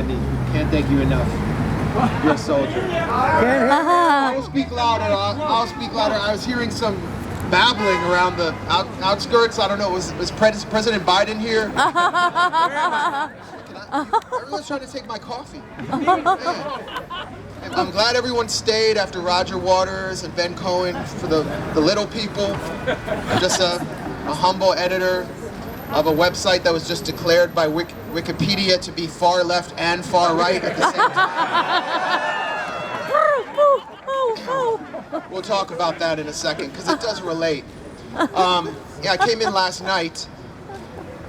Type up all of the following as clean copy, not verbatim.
Randy. Can't thank you enough. You're a soldier. I'll speak louder. I'll speak louder. I was hearing some babbling around the outskirts. I don't know. Was President Biden here? Everyone's trying to take my coffee. I'm glad everyone stayed after Roger Waters and Ben Cohen for the little people. I'm just a humble editor of a website that was just declared by Wikipedia to be far left and far right at the same time. We'll talk about that in a second, because it does relate. I came in last night,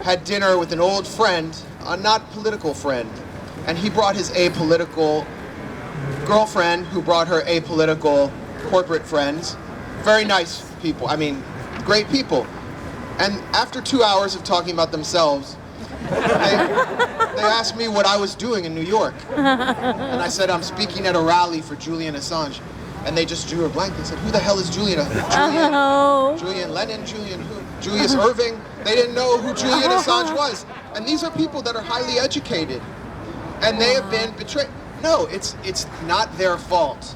had dinner with an old friend, a not political friend, and he brought his apolitical girlfriend, who brought her apolitical corporate friends. Very nice people. I mean, great people. And after 2 hours of talking about themselves, they asked me what I was doing in New York. And I said, I'm speaking at a rally for Julian Assange. And they just drew a blank. They said, who the hell is Julian? Julian Lennon, Julian who? Julius Irving? They didn't know who Julian Assange was. And these are people that are highly educated. And they have been betrayed. No, it's not their fault.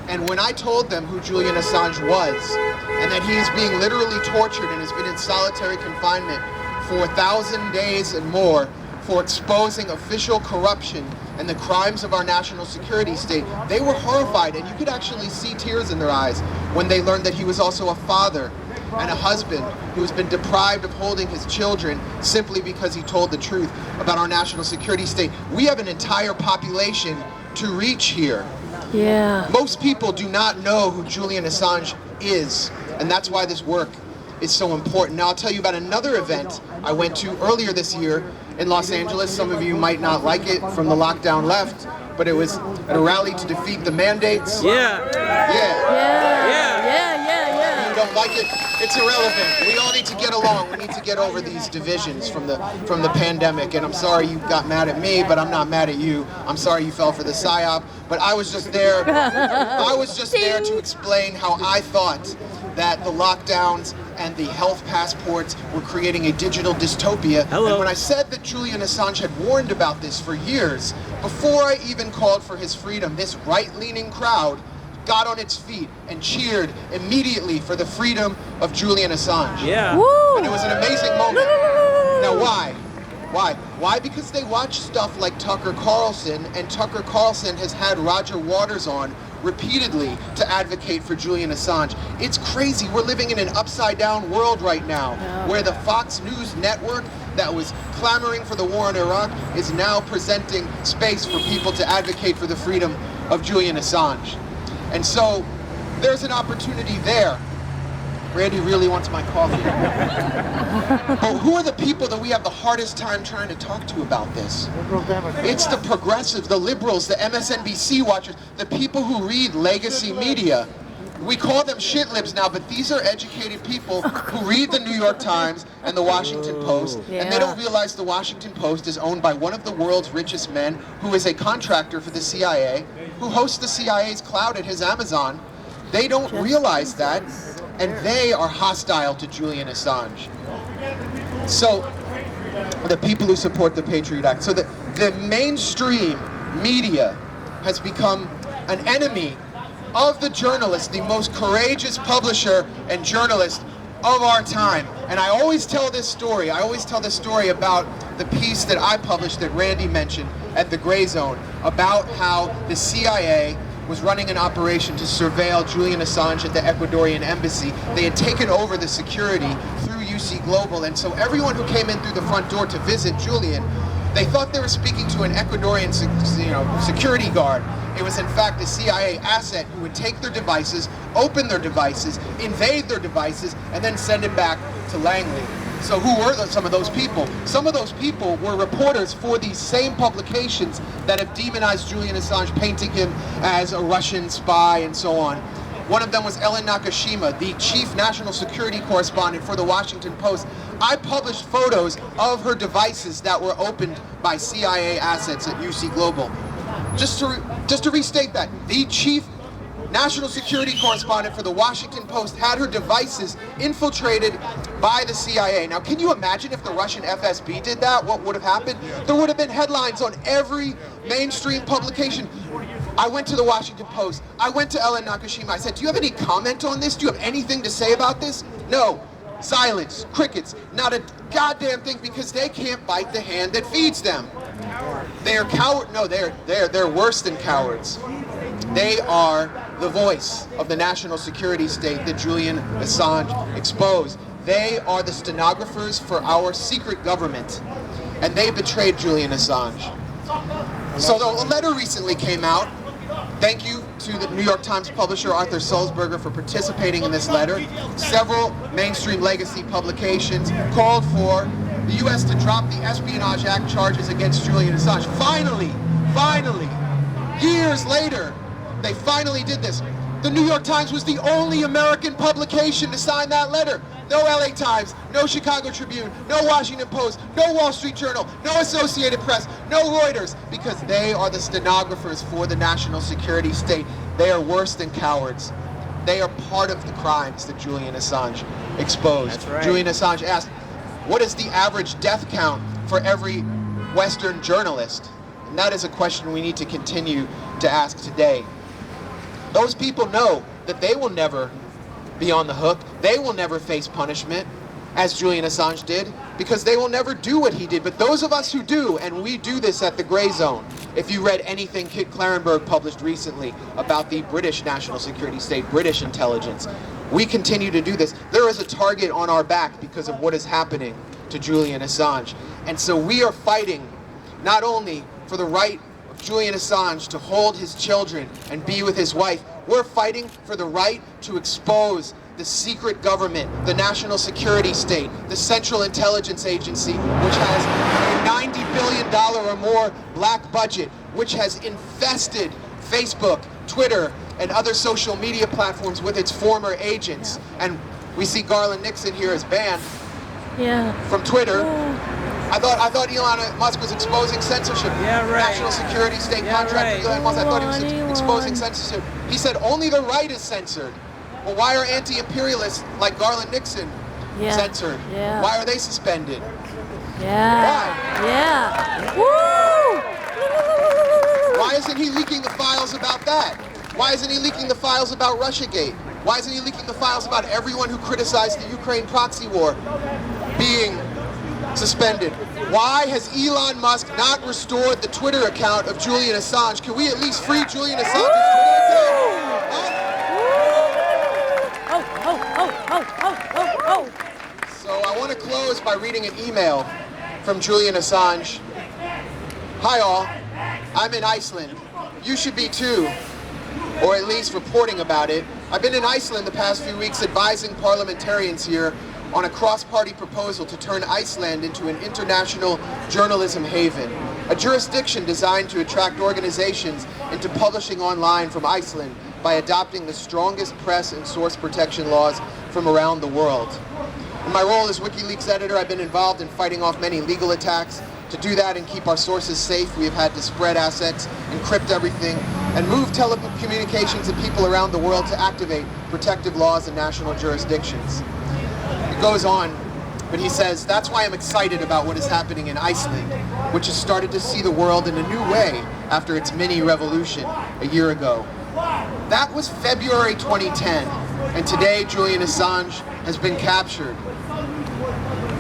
And when I told them who Julian Assange was, and that he is being literally tortured and has been in solitary confinement for 1,000 days and more for exposing official corruption and the crimes of our national security state, they were horrified, and you could actually see tears in their eyes when they learned that he was also a father and a husband who has been deprived of holding his children simply because he told the truth about our national security state. We have an entire population to reach here. Yeah. Most people do not know who Julian Assange is, and that's why this work is so important. Now I'll tell you about another event I went to earlier this year in Los Angeles. Some of you might not like it from the lockdown left, but it was at a rally to defeat the mandates. You don't like it? It's irrelevant. We all need to get along. We need to get over these divisions from the pandemic. And I'm sorry you got mad at me, but I'm not mad at you. I'm sorry you fell for the psyop. But I was just there. I was just there to explain how I thought that the lockdowns and the health passports were creating a digital dystopia. Hello. And when I said that Julian Assange had warned about this for years, before I even called for his freedom, this right-leaning crowd got on its feet and cheered immediately for the freedom of Julian Assange. Yeah. Woo. And it was an amazing moment. Now why? Why? Because they watch stuff like Tucker Carlson, and Tucker Carlson has had Roger Waters on repeatedly to advocate for Julian Assange. It's crazy. We're living in an upside-down world right now, where the Fox News network that was clamoring for the war in Iraq is now presenting space for people to advocate for the freedom of Julian Assange. And so there's an opportunity there. Randy really wants my coffee. But who are the people that we have the hardest time trying to talk to about this? It's the progressives, the liberals, the MSNBC watchers, the people who read legacy media. We call them shit libs now, but these are educated people who read the New York Times and the Washington Post, and they don't realize the Washington Post is owned by one of the world's richest men, who is a contractor for the CIA, who hosts the CIA's cloud at his Amazon. They don't realize that, and they are hostile to Julian Assange. So, the people who support the Patriot Act. So the mainstream media has become an enemy of the journalist, the most courageous publisher and journalist of our time. And I always tell this story. I always tell this story about the piece that I published that Randy mentioned at the Gray Zone, about how the CIA was running an operation to surveil Julian Assange at the Ecuadorian embassy. They had taken over the security through UC Global, and so everyone who came in through the front door to visit Julian, they thought they were speaking to an Ecuadorian security guard. It was in fact a CIA asset who would take their devices, open their devices, invade their devices, and then send it back to Langley. So who were some of those people? Some of those people were reporters for these same publications that have demonized Julian Assange, painting him as a Russian spy and so on. One of them was Ellen Nakashima, the chief national security correspondent for the Washington Post. I published photos of her devices that were opened by CIA assets at UC Global. Just to restate that, the chief national security correspondent for the Washington Post, had her devices infiltrated by the CIA. Now, can you imagine if the Russian FSB did that? What would have happened? There would have been headlines on every mainstream publication. I went to the Washington Post. I went to Ellen Nakashima. I said, do you have any comment on this? Do you have anything to say about this? No. Silence. Crickets. Not a goddamn thing, because they can't bite the hand that feeds them. They are coward. No, they're worse than cowards. They are the voice of the national security state that Julian Assange exposed. They are the stenographers for our secret government, and they betrayed Julian Assange. So a letter recently came out. Thank you to the New York Times publisher Arthur Sulzberger for participating in this letter. Several mainstream legacy publications called for the U.S. to drop the Espionage Act charges against Julian Assange. Finally, years later, they finally did this. The New York Times was the only American publication to sign that letter. No LA Times, no Chicago Tribune, no Washington Post, no Wall Street Journal, no Associated Press, no Reuters, because they are the stenographers for the national security state. They are worse than cowards. They are part of the crimes that Julian Assange exposed. That's right. Julian Assange asked, what is the average death count for every Western journalist? And that is a question we need to continue to ask today. Those people know that they will never be on the hook. They will never face punishment, as Julian Assange did, because they will never do what he did. But those of us who do, and we do this at the Gray Zone, if you read anything Kit Clarenberg published recently about the British national security state, British intelligence, we continue to do this. There is a target on our back because of what is happening to Julian Assange. And so we are fighting not only for the right of Julian Assange to hold his children and be with his wife, we're fighting for the right to expose the secret government, the national security state, the Central Intelligence Agency, which has a $90 billion or more black budget, which has infested Facebook, Twitter, and other social media platforms with its former agents. And we see Garland Nixon here as banned from Twitter. I thought Elon Musk was exposing censorship. Yeah, right. National security state contractor Elon Musk. I thought he was exposing censorship. He said only the right is censored. Well, why are anti-imperialists like Garland Nixon censored? Yeah. Why are they suspended? Yeah. Why? Yeah. Woo! Why isn't he leaking the files about that? Why isn't he leaking the files about Russiagate? Why isn't he leaking the files about everyone who criticized the Ukraine proxy war being suspended? Why has Elon Musk not restored the Twitter account of Julian Assange? Can we at least free Julian Assange's Twitter account? So I want to close by reading an email from Julian Assange. Hi all, I'm in Iceland. You should be too, or at least reporting about it. I've been in Iceland the past few weeks advising parliamentarians here on a cross-party proposal to turn Iceland into an international journalism haven, a jurisdiction designed to attract organizations into publishing online from Iceland by adopting the strongest press and source protection laws from around the world. In my role as WikiLeaks editor, I've been involved in fighting off many legal attacks. To do that and keep our sources safe, we have had to spread assets, encrypt everything, and move telecommunications and people around the world to activate protective laws in national jurisdictions. It goes on, but he says, that's why I'm excited about what is happening in Iceland, which has started to see the world in a new way after its mini-revolution a year ago. That was February 2010, and today Julian Assange has been captured.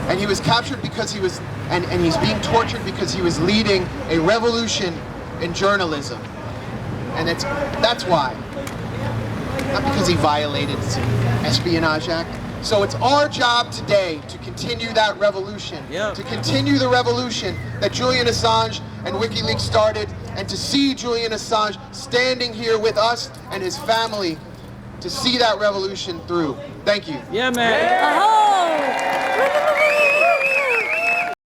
And he was captured because he was, and he's being tortured because he was leading a revolution in journalism. And that's why. Not because he violated the Espionage Act. So it's our job today to continue that revolution, to continue the revolution that Julian Assange and WikiLeaks started, and to see Julian Assange standing here with us and his family to see that revolution through. Thank you. Yeah, man.